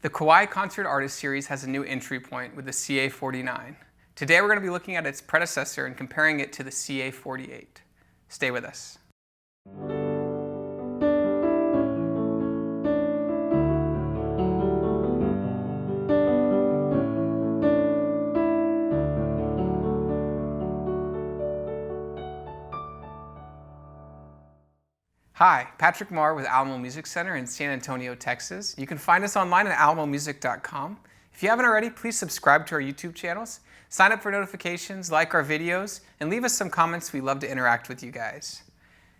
The KAWAI Concert Artist Series has a new entry point with the CA49. Today we're going to be looking at its predecessor and comparing it to the CA48. Stay with us. Hi, Patrick Marr with Alamo Music Center in San Antonio, Texas. You can find us online at alamomusic.com. If you haven't already, please subscribe to our YouTube channels, sign up for notifications, like our videos, and leave us some comments. We love to interact with you guys.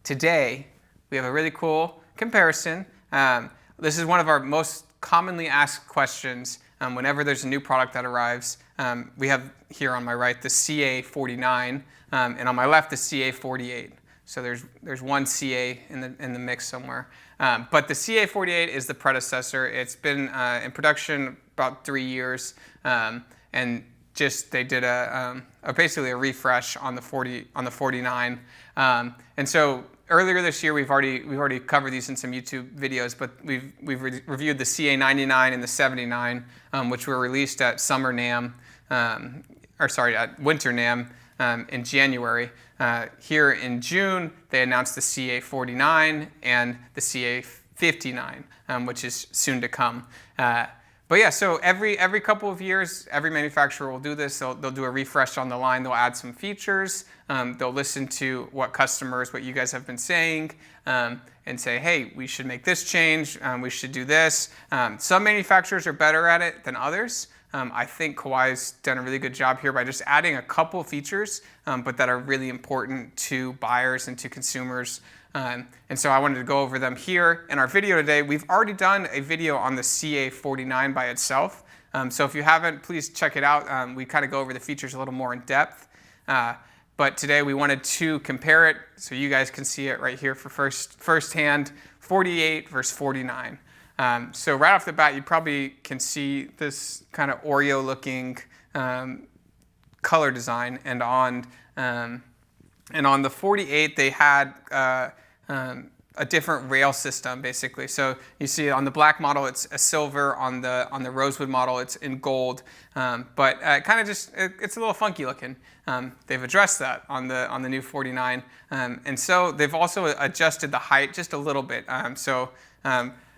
Today, we have a really cool comparison. This is one of our most commonly asked questions whenever there's a new product that arrives. We have here on my right the CA49, and on my left the CA48. So there's one CA in the mix somewhere. But the CA48 is the predecessor. It's been in production about 3 years, and just they did basically a refresh on the 49. And so earlier this year we've already covered these in some YouTube videos, but we've reviewed the CA99 and the 79, which were released at Summer NAMM, at Winter NAMM in January. Here in June, they announced the CA49 and the CA59, which is soon to come. But yeah, so every couple of years, every manufacturer will do this. They'll do a refresh on the line. They'll add some features. They'll listen to what you guys have been saying, and say, hey, we should make this change. We should do this. Some manufacturers are better at it than others. I think KAWAI's done a really good job here by just adding a couple features, but that are really important to buyers and to consumers. And so I wanted to go over them here in our video today. We've already done a video on the CA49 by itself. So if you haven't, please check it out. We kind of go over the features a little more in depth. But today we wanted to compare it so you guys can see it right here for firsthand, 48 versus 49. So right off the bat, you probably can see this kind of Oreo-looking color design, and on the 48 they had a different rail system basically. So you see on the black model it's a silver, on the rosewood model it's in gold, but kind of just it's a little funky looking. They've addressed that on the new 49, and so they've also adjusted the height just a little bit.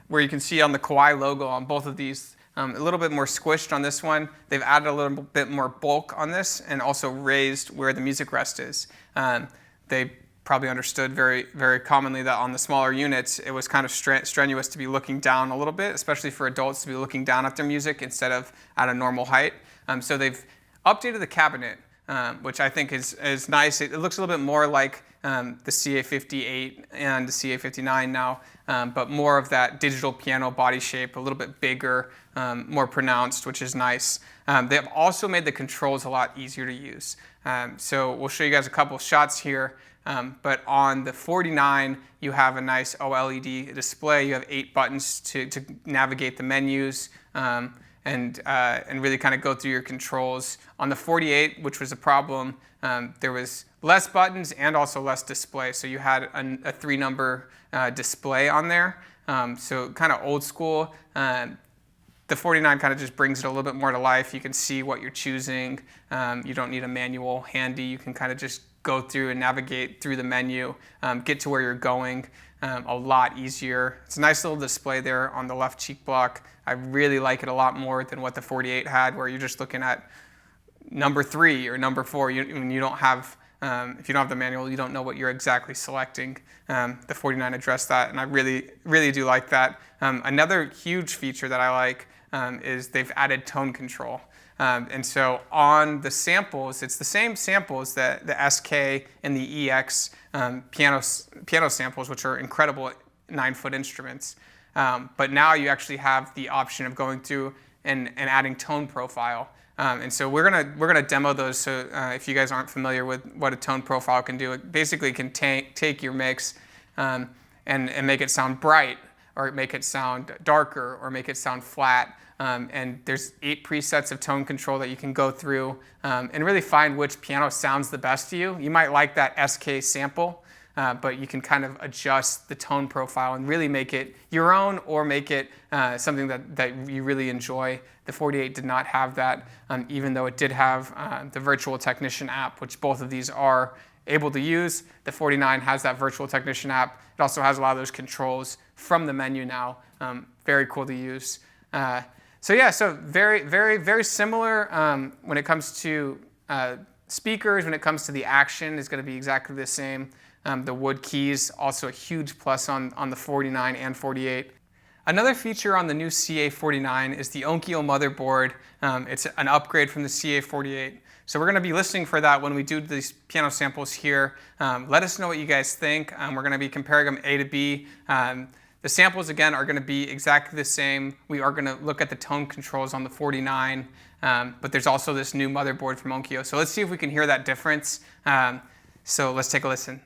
Where you can see on the KAWAI logo on both of these, a little bit more squished on this one. They've added a little bit more bulk on this and also raised where the music rest is. They probably understood very, very commonly that on the smaller units, it was kind of strenuous to be looking down a little bit, especially for adults to be looking down at their music instead of at a normal height. So they've updated the cabinet, which I think is nice. It looks a little bit more like the CA58 and the CA59 now, but more of that digital piano body shape, a little bit bigger, more pronounced, which is nice. They have also made the controls a lot easier to use. So we'll show you guys a couple of shots here, but on the 49, you have a nice OLED display. You have 8 buttons to navigate the menus, and really kind of go through your controls. On the 48, which was a problem, there was less buttons and also less display. So you had a 3-number display on there. So kind of old school. The 49 kind of just brings it a little bit more to life. You can see what you're choosing. You don't need a manual handy. You can kind of just go through and navigate through the menu, get to where you're going a lot easier. It's a nice little display there on the left cheek block. I really like it a lot more than what the 48 had, where you're just looking at number 3 or number 4. You don't have, if you don't have the manual, you don't know what you're exactly selecting. The 49 addressed that, and I really, really do like that. Another huge feature that I like is they've added tone control. And so on the samples, it's the same samples that the SK and the EX piano samples, which are incredible 9-foot instruments. But now you actually have the option of going through and adding tone profile. And so we're gonna demo those. So if you guys aren't familiar with what a tone profile can do, it basically can take your mix and make it sound bright, or make it sound darker, or make it sound flat. And there's 8 presets of tone control that you can go through and really find which piano sounds the best to you. You might like that SK sample, but you can kind of adjust the tone profile and really make it your own, or make it something that you really enjoy. The 48 did not have that, even though it did have the Virtual Technician app, which both of these are able to use. The 49 has that Virtual Technician app. It also has a lot of those controls from the menu now. Very cool to use. So yeah, so very, very, very similar when it comes to speakers. When it comes to the action, is going to be exactly the same. The wood keys, also a huge plus on the 49 and 48. Another feature on the new CA49 is the Onkyo motherboard. It's an upgrade from the CA48. So we're going to be listening for that when we do these piano samples here. Let us know what you guys think. We're going to be comparing them A to B. The samples, again, are going to be exactly the same. We are going to look at the tone controls on the 49, but there's also this new motherboard from Onkyo. So let's see if we can hear that difference. So let's take a listen.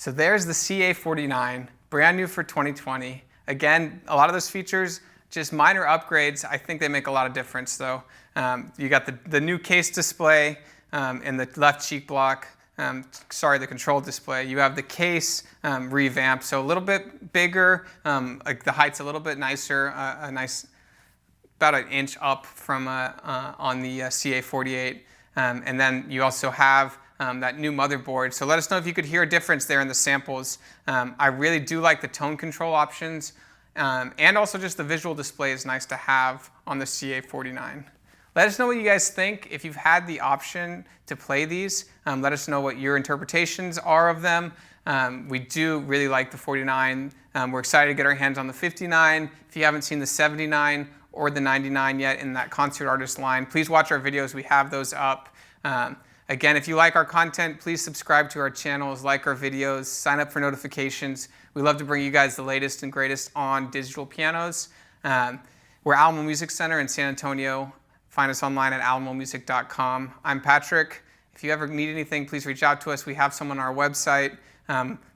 So there's the CA49, brand new for 2020. Again, a lot of those features, just minor upgrades. I think they make a lot of difference though. You got the new case display in the left cheek block. The control display. You have the case revamped, so a little bit bigger. Like the height's a little bit nicer, about an inch up from on the CA48. And then you also have that new motherboard. So let us know if you could hear a difference there in the samples. I really do like the tone control options, and also just the visual display is nice to have on the CA49. Let us know what you guys think. If you've had the option to play these, let us know what your interpretations are of them. We do really like the 49. We're excited to get our hands on the 59. If you haven't seen the 79 or the 99 yet in that concert artist line, please watch our videos. We have those up. Again, if you like our content, please subscribe to our channels, like our videos, sign up for notifications. We love to bring you guys the latest and greatest on digital pianos. We're Alamo Music Center in San Antonio. Find us online at alamomusic.com. I'm Patrick. If you ever need anything, please reach out to us. We have someone on our website,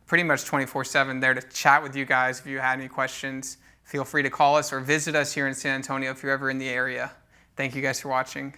pretty much 24/7 there to chat with you guys. If you had any questions, feel free to call us or visit us here in San Antonio if you're ever in the area. Thank you guys for watching.